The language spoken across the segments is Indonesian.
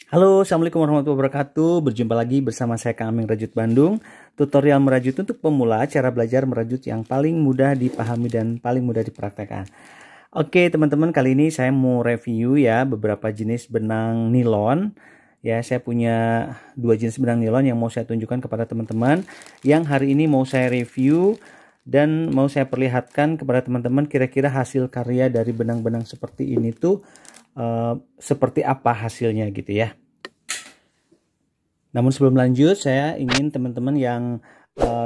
Halo, Assalamualaikum warahmatullahi wabarakatuh. Berjumpa lagi bersama saya Kang Aming Rajut Bandung. Tutorial merajut untuk pemula, cara belajar merajut yang paling mudah dipahami dan paling mudah dipraktekkan. Oke teman-teman, kali ini saya mau review ya beberapa jenis benang nilon. Ya, saya punya dua jenis benang nilon yang mau saya tunjukkan kepada teman-teman. Yang hari ini mau saya review dan mau saya perlihatkan kepada teman-teman kira-kira hasil karya dari benang-benang seperti ini tuh seperti apa hasilnya gitu ya. Namun sebelum lanjut, saya ingin teman-teman yang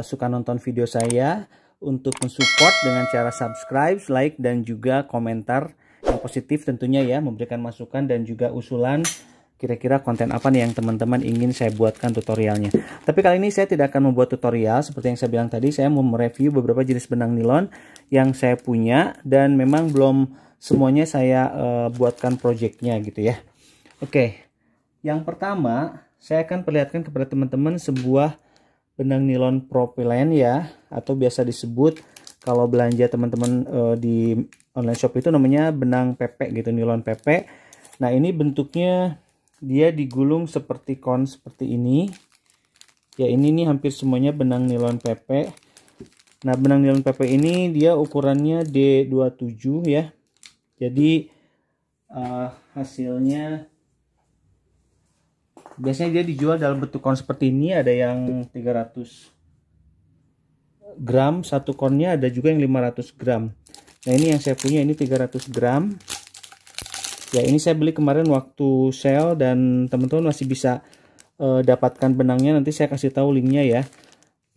suka nonton video saya untuk mensupport dengan cara subscribe, like, dan juga komentar yang positif tentunya ya, memberikan masukan dan juga usulan kira-kira konten apa nih yang teman-teman ingin saya buatkan tutorialnya. Tapi kali ini saya tidak akan membuat tutorial seperti yang saya bilang tadi. Saya mau mereview beberapa jenis benang nilon yang saya punya dan memang belum semuanya saya buatkan projectnya gitu ya. Oke, yang pertama saya akan perlihatkan kepada teman-teman sebuah benang nilon propilen ya, atau biasa disebut kalau belanja teman-teman di online shop itu namanya benang pepek gitu, nilon pepek. Nah ini bentuknya dia digulung seperti kon seperti ini ya. Ini nih hampir semuanya benang nilon pepek. Nah benang nilon pepek ini dia ukurannya D27 ya. Jadi hasilnya biasanya dia dijual dalam bentuk kon seperti ini. Ada yang 300 gram satu konnya, ada juga yang 500 gram. Nah ini yang saya punya ini 300 gram ya. Ini saya beli kemarin waktu sale dan teman-teman masih bisa dapatkan benangnya. Nanti saya kasih tahu linknya ya.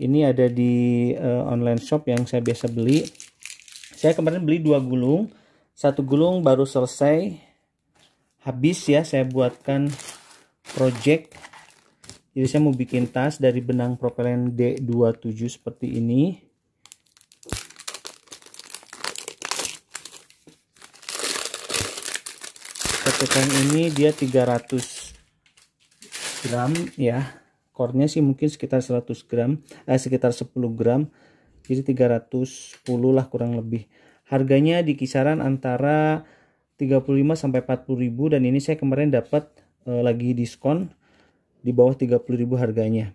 Ini ada di online shop yang saya biasa beli. Saya kemarin beli 2 gulung. Satu gulung baru selesai habis ya, saya buatkan project. Jadi saya mau bikin tas dari benang propilen D27 seperti ini. Pecahan ini dia 300 gram ya. Core-nya sih mungkin sekitar 100 gram, sekitar 10 gram. Jadi 310 lah kurang lebih. Harganya di kisaran antara 35 sampai 40.000 dan ini saya kemarin dapat lagi diskon di bawah 30.000 harganya.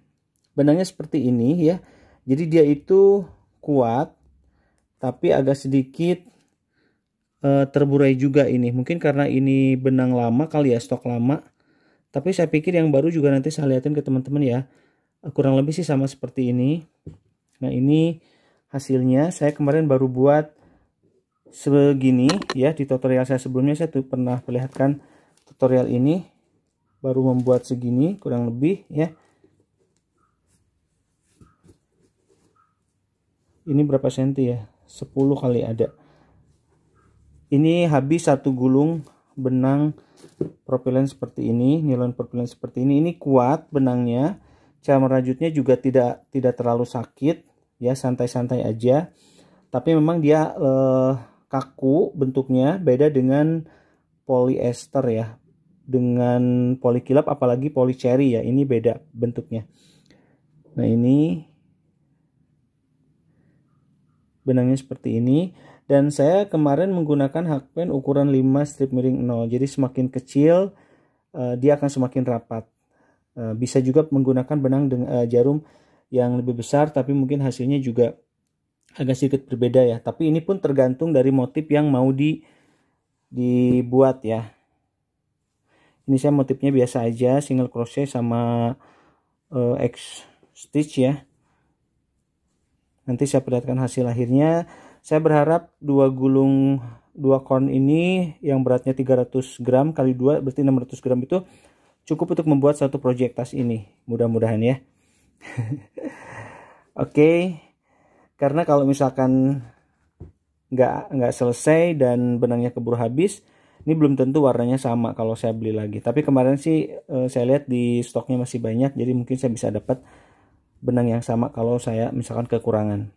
Benangnya seperti ini ya. Jadi dia itu kuat tapi agak sedikit terburai juga ini. Mungkin karena ini benang lama kali ya, stok lama. Tapi saya pikir yang baru juga nanti saya lihatin ke teman-teman ya. Kurang lebih sih sama seperti ini. Nah ini hasilnya. Saya kemarin baru buat segini ya. Di tutorial saya sebelumnya saya tuh pernah perlihatkan tutorial ini. Baru membuat segini kurang lebih ya. Ini berapa senti ya? 10 kali ada. Ini habis satu gulung benang propilen seperti ini, nilon propilen seperti ini. Ini kuat benangnya. Cara merajutnya juga tidak terlalu sakit ya, santai-santai aja. Tapi memang dia kaku bentuknya, beda dengan polyester ya. Dengan polikilap apalagi polycherry ya, ini beda bentuknya. Nah ini benangnya seperti ini. Dan saya kemarin menggunakan hakpen ukuran 5 strip miring 0. Jadi semakin kecil dia akan semakin rapat. Bisa juga menggunakan benang dengan jarum yang lebih besar, tapi mungkin hasilnya juga agak sedikit berbeda ya. Tapi ini pun tergantung dari motif yang mau dibuat ya. Ini saya motifnya biasa aja, single crochet sama X stitch ya. Nanti saya perlihatkan hasil akhirnya. Saya berharap 2 gulung 2 kon ini yang beratnya 300 gram kali 2 berarti 600 gram itu cukup untuk membuat satu project tas ini. Mudah-mudahan ya. Oke. Karena kalau misalkan nggak selesai dan benangnya keburu habis, ini belum tentu warnanya sama kalau saya beli lagi. Tapi kemarin sih saya lihat di stoknya masih banyak, jadi mungkin saya bisa dapat benang yang sama kalau saya misalkan kekurangan.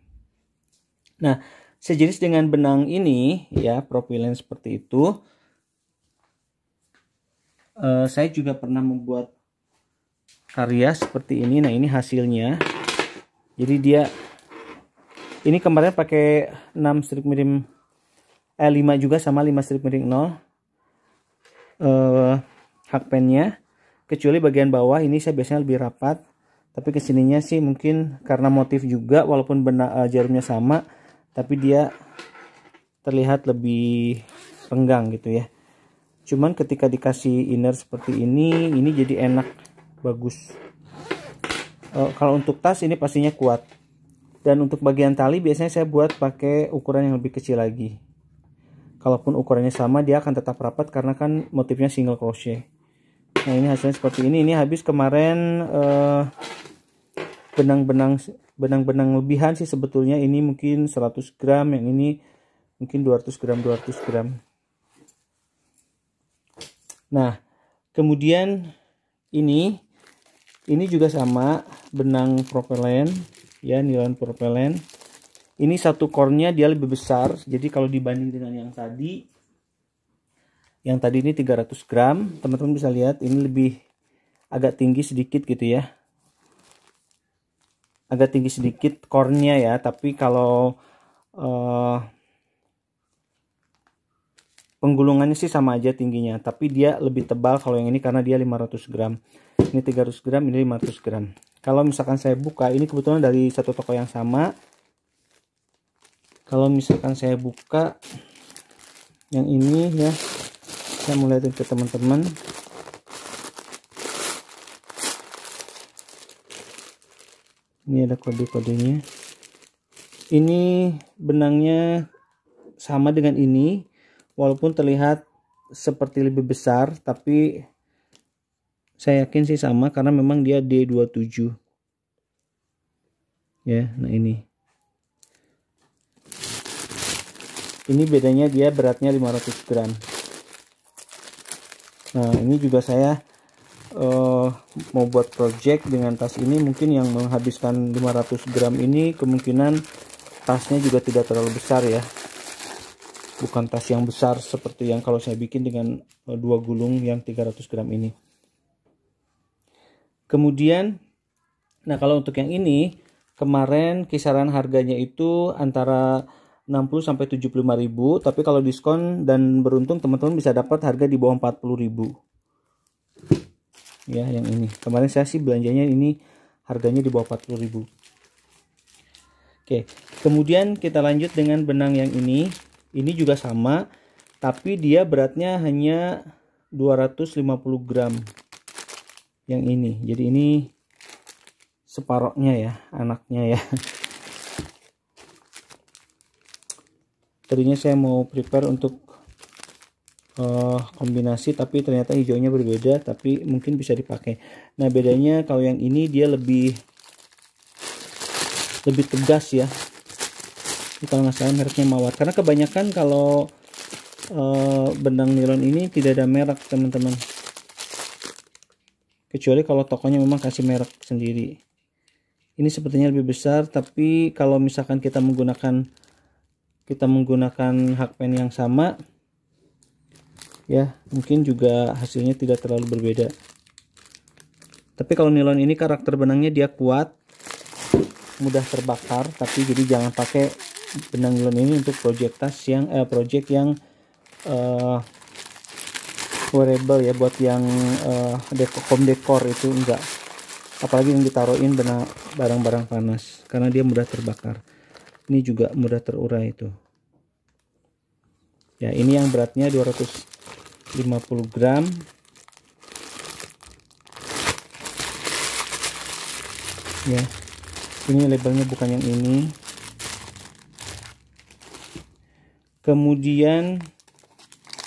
Nah, sejenis dengan benang ini ya, propilen seperti itu. Saya juga pernah membuat karya seperti ini. Nah, ini hasilnya. Jadi dia ini kemarin pakai 6 strip miring 5 juga sama 5 strip miring 0 hakpennya. kecuali bagian bawah ini saya biasanya lebih rapat, tapi kesininya sih mungkin karena motif juga, walaupun jarumnya sama tapi dia terlihat lebih renggang gitu ya. Cuman ketika dikasih inner seperti ini jadi enak, bagus. Kalau untuk tas ini pastinya kuat. Dan untuk bagian tali biasanya saya buat pakai ukuran yang lebih kecil lagi. Kalaupun ukurannya sama dia akan tetap rapat karena kan motifnya single crochet. Nah ini hasilnya seperti ini. Ini habis kemarin benang-benang lebihan sih sebetulnya. Ini mungkin 100 gram, yang ini mungkin 200 gram. Nah kemudian ini juga sama, benang propelen ya, nilon propelen. Ini satu core-nya dia lebih besar, jadi kalau dibanding dengan yang tadi ini 300 gram, teman-teman bisa lihat ini lebih agak tinggi sedikit gitu ya, agak tinggi sedikit core-nya ya. Tapi kalau penggulungannya sih sama aja tingginya, tapi dia lebih tebal kalau yang ini karena dia 500 gram. Ini 300 gram, ini 500 gram. Kalau misalkan saya buka, ini kebetulan dari satu toko yang sama. Kalau misalkan saya buka yang ini ya, saya mau lihatin ke teman-teman. Ini ada kode-kodenya. Ini benangnya sama dengan ini, walaupun terlihat seperti lebih besar, tapi saya yakin sih sama karena memang dia D27 ya. Nah ini bedanya, dia beratnya 500 gram. Nah ini juga saya mau buat project dengan tas ini, mungkin yang menghabiskan 500 gram ini kemungkinan tasnya juga tidak terlalu besar ya, bukan tas yang besar seperti yang kalau saya bikin dengan 2 gulung yang 300 gram ini. Kemudian, nah kalau untuk yang ini kemarin kisaran harganya itu antara 60 sampai 75.000, tapi kalau diskon dan beruntung teman-teman bisa dapat harga di bawah 40.000. Ya, yang ini. Kemarin saya sih belanjanya ini harganya di bawah 40.000. Oke, kemudian kita lanjut dengan benang yang ini. Ini juga sama, tapi dia beratnya hanya 250 gram. Yang ini, jadi ini separohnya ya, anaknya ya. Tadinya saya mau prepare untuk kombinasi, tapi ternyata hijaunya berbeda, tapi mungkin bisa dipakai. Nah bedanya kalau yang ini dia lebih tegas ya. Ini kalau nggak salah mereknya Mawar, karena kebanyakan kalau benang nilon ini tidak ada merek teman-teman, kecuali kalau tokonya memang kasih merek sendiri. Ini sepertinya lebih besar, tapi kalau misalkan kita menggunakan hakpen yang sama ya, mungkin juga hasilnya tidak terlalu berbeda. Tapi kalau nilon ini karakter benangnya dia kuat, mudah terbakar, tapi jadi jangan pakai benang nilon ini untuk project tas yang wearable ya, buat yang home decor itu enggak, apalagi yang ditaruhin barang-barang panas, karena dia mudah terbakar. Ini juga mudah terurai itu ya. Ini yang beratnya 250 gram ya. Ini labelnya bukan yang ini. Kemudian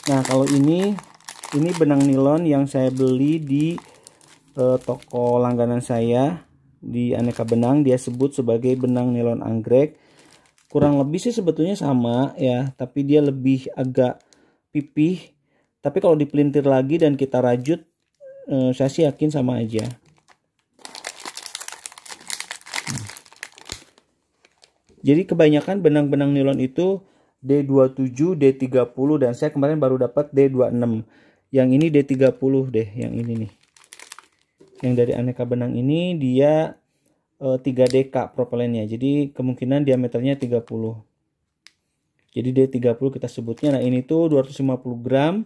nah kalau ini benang nilon yang saya beli di toko langganan saya di Aneka Benang. Dia sebut sebagai benang nilon anggrek. Kurang lebih sih sebetulnya sama ya, tapi dia lebih agak pipih. Tapi kalau dipelintir lagi dan kita rajut, saya sih yakin sama aja. Jadi kebanyakan benang-benang nilon itu D27, D30, dan saya kemarin baru dapat D26. Yang ini D30 deh, yang ini nih. Yang dari Aneka Benang ini dia 3DK propelennya. Jadi kemungkinan diameternya 30. Jadi D30 kita sebutnya. Nah, ini tuh 250 gram.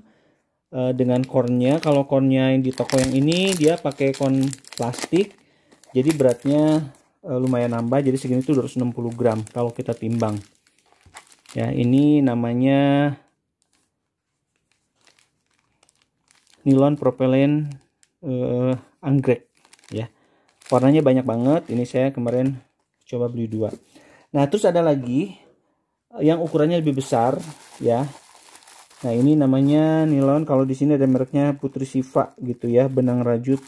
dengan cornnya. Kalau cornnya yang di toko yang ini dia pakai corn plastik, jadi beratnya lumayan nambah, jadi segini tuh 260 gram kalau kita timbang ya. Ini namanya nilon propelen anggrek ya, warnanya banyak banget. Ini saya kemarin coba beli 2. Nah terus ada lagi yang ukurannya lebih besar ya. Nah ini namanya nilon, kalau di sini ada mereknya Putri Siva gitu ya, benang rajut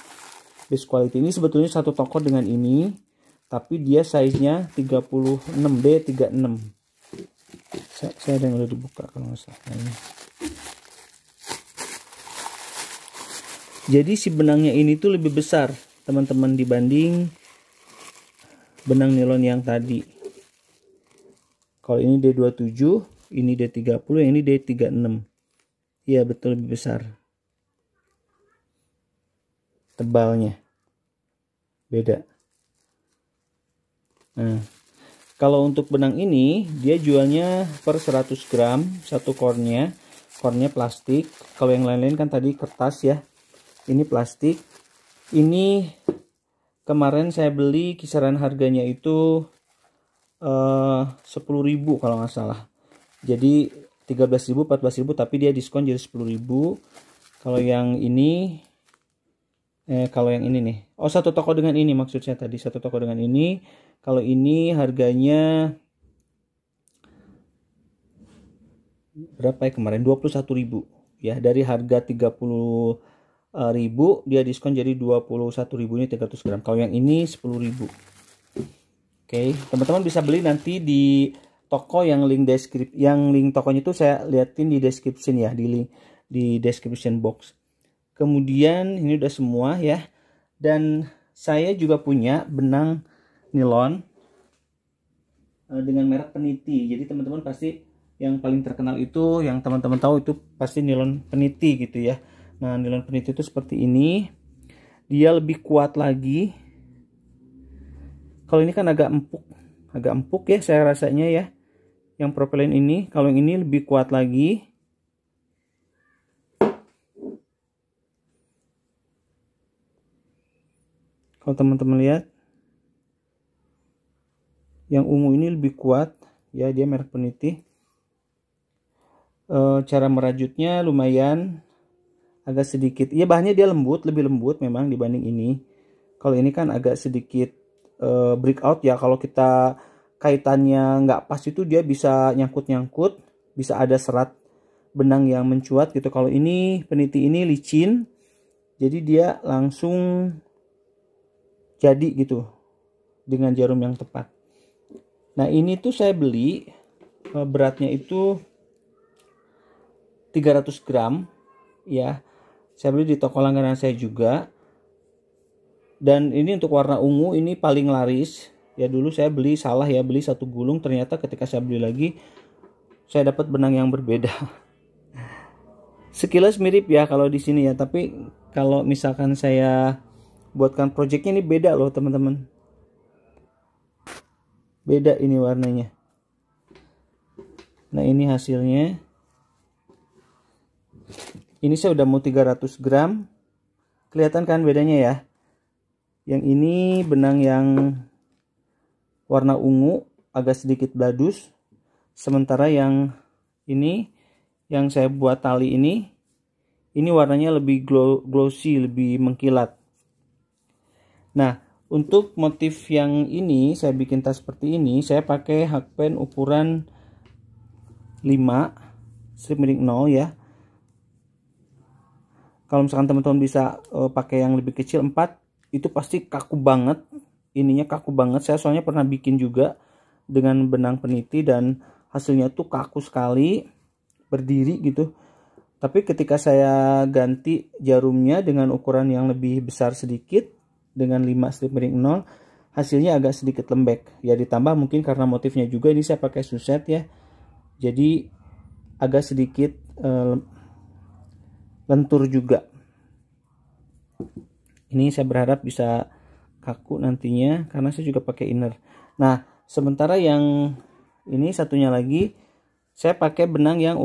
best quality. Ini sebetulnya satu toko dengan ini, tapi dia size-nya 36B36. Saya ada yang udah dibuka kalau nggak salah. Nah, ini. Jadi si benangnya ini tuh lebih besar teman-teman dibanding benang nilon yang tadi. Kalau ini D27, ini D30, yang ini D36. Iya betul, lebih besar. Tebalnya beda. Nah, kalau untuk benang ini dia jualnya per 100 gram satu cornnya plastik. Kalau yang lain-lain kan tadi kertas ya, ini plastik. Ini kemarin saya beli kisaran harganya itu 10.000 kalau nggak salah. Jadi 13.000, 14.000, tapi dia diskon jadi 10.000. Kalau yang ini nih, oh satu toko dengan ini maksud saya tadi, satu toko dengan ini. Kalau ini harganya berapa ya kemarin, 21.000 ya, dari harga 30.000 dia diskon jadi 21.000, ini 300 gram. Kalau yang ini 10.000. Oke, teman-teman bisa beli nanti di toko yang link tokonya itu saya liatin di description ya, di description box. Kemudian ini udah semua ya, dan saya juga punya benang nilon dengan merek Peniti. Jadi teman-teman pasti yang paling terkenal itu, yang teman-teman tahu itu pasti nilon Peniti gitu ya. Nah nilon Peniti itu seperti ini, dia lebih kuat lagi. Kalau ini kan agak empuk ya saya rasanya ya, yang propelen ini. Kalau yang ini lebih kuat lagi. Kalau teman-teman lihat, yang ungu ini lebih kuat ya, dia merek Peniti. Cara merajutnya lumayan agak sedikit, ya bahannya dia lebih lembut memang dibanding ini. Kalau ini kan agak sedikit break out ya, kalau kita kaitannya nggak pas itu dia bisa nyangkut, bisa ada serat benang yang mencuat gitu. Kalau ini Peniti ini licin, jadi dia langsung jadi gitu dengan jarum yang tepat. Nah ini tuh saya beli beratnya itu 300 gram ya, saya beli di toko langganan saya juga. Dan ini untuk warna ungu ini paling laris ya. Dulu saya beli salah ya, beli satu gulung, ternyata ketika saya beli lagi saya dapat benang yang berbeda. Sekilas mirip ya kalau di sini ya, tapi kalau misalkan saya buatkan projectnya ini beda loh teman-teman, beda ini warnanya. Nah ini hasilnya, ini saya udah mau 300 gram, kelihatan kan bedanya ya. Yang ini benang yang warna ungu agak sedikit bladus, sementara yang ini yang saya buat tali ini warnanya lebih glossy, lebih mengkilat. Nah untuk motif yang ini saya bikin tas seperti ini, saya pakai hakpen ukuran 5 strip miring 0 ya. Kalau misalkan teman-teman bisa pakai yang lebih kecil 4, itu pasti kaku banget, ininya kaku banget. Saya soalnya pernah bikin juga dengan benang Peniti dan hasilnya tuh kaku sekali, berdiri gitu. Tapi ketika saya ganti jarumnya dengan ukuran yang lebih besar sedikit, dengan 5 strip miring 0, hasilnya agak sedikit lembek ya. Ditambah mungkin karena motifnya juga, ini saya pakai suset ya, jadi agak sedikit lentur juga. Ini saya berharap bisa kaku nantinya karena saya juga pakai inner. Nah sementara yang ini satunya lagi saya pakai benang yang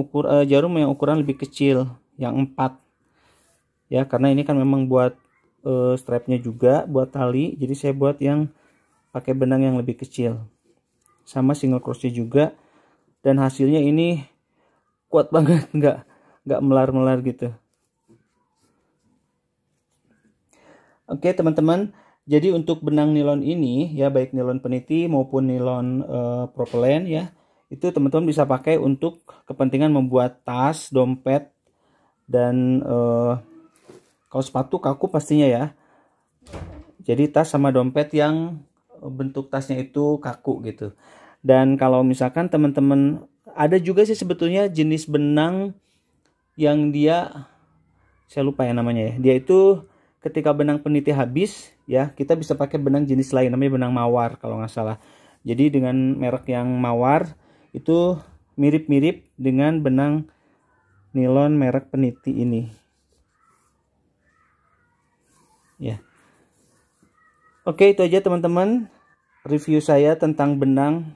jarum yang ukuran lebih kecil, yang 4 ya, karena ini kan memang buat strapnya juga, buat tali. Jadi saya buat yang pakai benang yang lebih kecil, sama single crochet juga, dan hasilnya ini kuat banget, nggak melar-melar gitu. Oke teman-teman, jadi untuk benang nilon ini ya, baik nilon peniti maupun nilon propelen ya, itu teman-teman bisa pakai untuk kepentingan membuat tas, dompet, dan kalau sepatu kaku pastinya ya. Jadi tas sama dompet yang bentuk tasnya itu kaku gitu. Dan kalau misalkan teman-teman, ada juga sih sebetulnya jenis benang yang dia, saya lupa ya namanya ya, dia itu ketika benang peniti habis ya, kita bisa pakai benang jenis lain, namanya benang mawar kalau nggak salah. Jadi dengan merek yang mawar itu mirip-mirip dengan benang nilon merek peniti ini ya. Oke, itu aja teman-teman review saya tentang benang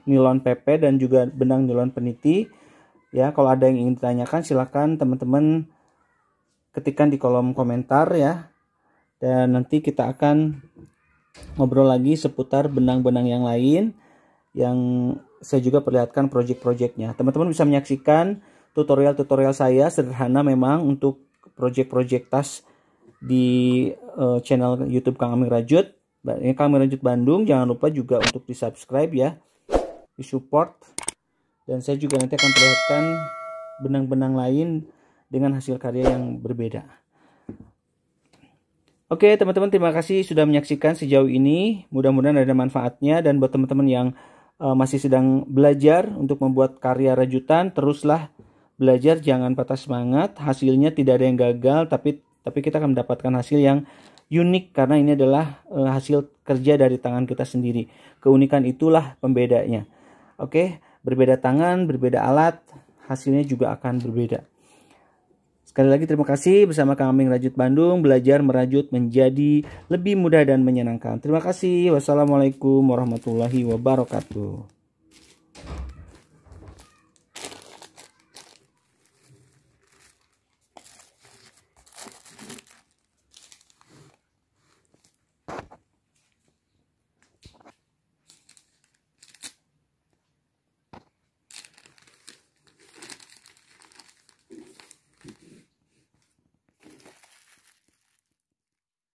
nilon PP dan juga benang nilon peniti ya. Kalau ada yang ingin ditanyakan silahkan teman-teman ketikkan di kolom komentar ya, dan nanti kita akan ngobrol lagi seputar benang-benang yang lain yang saya juga perlihatkan project-projectnya. Teman-teman bisa menyaksikan tutorial-tutorial saya sederhana memang untuk project-project tas di channel YouTube Kang Aming Rajut, Kang Aming Rajut Bandung. Jangan lupa juga untuk di subscribe ya, di support, dan saya juga nanti akan perlihatkan benang-benang lain dengan hasil karya yang berbeda. Oke teman-teman, terima kasih sudah menyaksikan sejauh ini. Mudah-mudahan ada manfaatnya, dan buat teman-teman yang masih sedang belajar untuk membuat karya rajutan, teruslah belajar, jangan patah semangat. Hasilnya tidak ada yang gagal, tapi kita akan mendapatkan hasil yang unik karena ini adalah hasil kerja dari tangan kita sendiri. Keunikan itulah pembedanya. Oke, berbeda tangan, berbeda alat, hasilnya juga akan berbeda. Sekali lagi terima kasih, bersama Kang Aming Rajut Bandung, belajar merajut menjadi lebih mudah dan menyenangkan. Terima kasih. Wassalamualaikum warahmatullahi wabarakatuh.